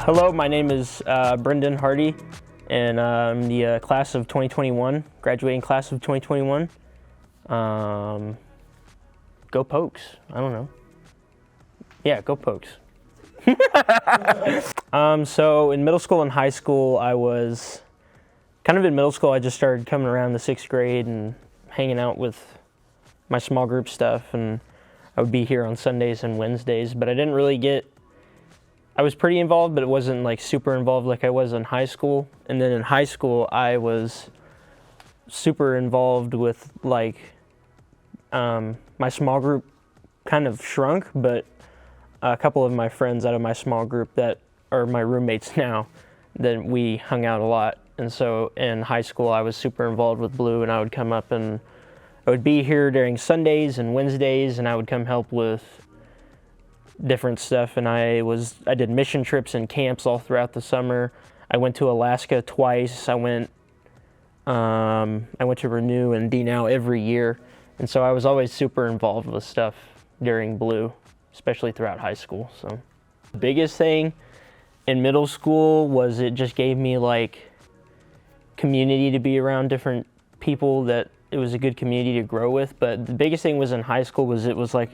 Hello, my name is Brendan Hardy, and I'm the class of 2021, graduating class of 2021. Go Pokes, I don't know. Yeah, go Pokes. So in middle school and high school, I was kind of in middle school, I just started coming around the 6th grade and hanging out with my small group stuff, and I would be here on Sundays and Wednesdays, but I was pretty involved, but it wasn't like super involved like I was in high school. And then in high school, I was super involved with like, my small group kind of shrunk, but a couple of my friends out of my small group that are my roommates now, that we hung out a lot. And so in high school, I was super involved with Blue, and I would come up and I would be here during Sundays and Wednesdays, and I would come help with different stuff. And I did mission trips and camps all throughout the summer. I went to Alaska twice. I went to Renew and DNOW every year. And so I was always super involved with stuff during Blue, especially throughout high school. So the biggest thing in middle school was it just gave me like community to be around different people, that it was a good community to grow with. But the biggest thing was in high school was it was like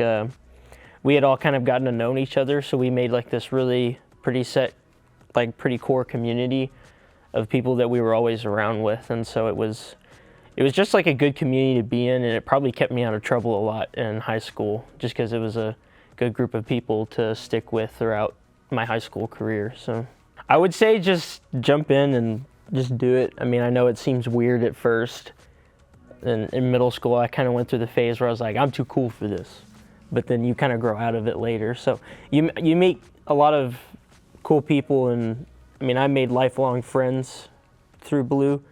we had all kind of gotten to know each other, so we made like this really pretty core community of people that we were always around with. And so it was just like a good community to be in, and it probably kept me out of trouble a lot in high school, just because it was a good group of people to stick with throughout my high school career. So I would say just jump in and just do it. I mean, I know it seems weird at first. And in middle school, I kind of went through the phase where I was like, I'm too cool for this. But then you kind of grow out of it later. So you meet a lot of cool people, and I mean, I made lifelong friends through Blue.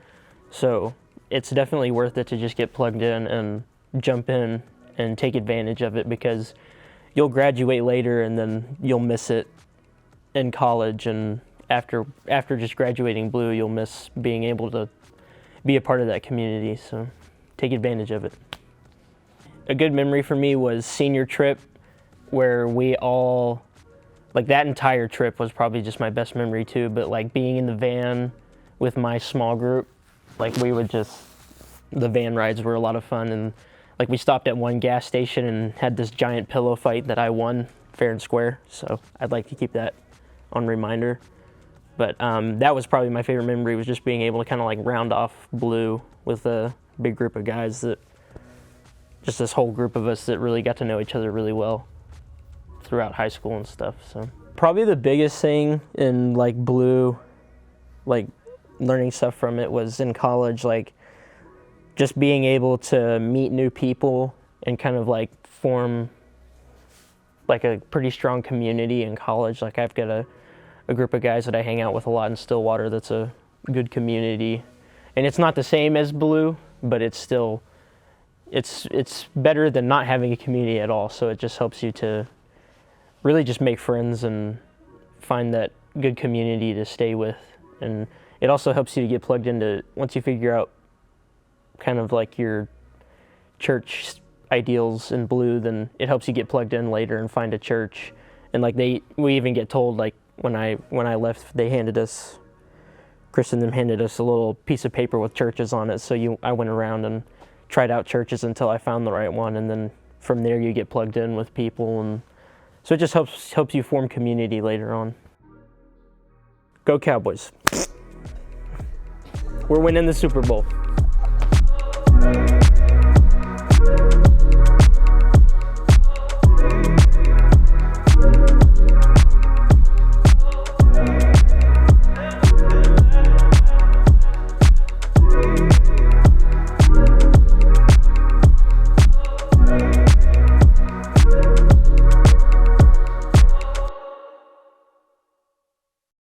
So it's definitely worth it to just get plugged in and jump in and take advantage of it, because you'll graduate later and then you'll miss it in college, and after just graduating Blue, you'll miss being able to be a part of that community. So take advantage of it. A good memory for me was senior trip, where we all, like that entire trip was probably just my best memory too, but like being in the van with my small group, like the van rides were a lot of fun. And like we stopped at one gas station and had this giant pillow fight that I won fair and square. So I'd like to keep that on reminder. But that was probably my favorite memory, was just being able to kind of like round off Blue with a big group of guys, just this whole group of us that really got to know each other really well throughout high school and stuff. So probably the biggest thing in like Blue, like learning stuff from it, was in college, like just being able to meet new people and kind of like form like a pretty strong community in college. Like I've got a group of guys that I hang out with a lot in Stillwater that's a good community. And it's not the same as Blue, but it's still, it's better than not having a community at all. So it just helps you to really just make friends and find that good community to stay with. And it also helps you to get plugged into, once you figure out kind of like your church ideals in Blue, then it helps you get plugged in later and find a church. And like we even get told, like when I left, Chris and them handed us a little piece of paper with churches on it. So I went around and tried out churches until I found the right one, and then from there you get plugged in with people, and so it just helps you form community later on. Go Cowboys. We're winning the Super Bowl.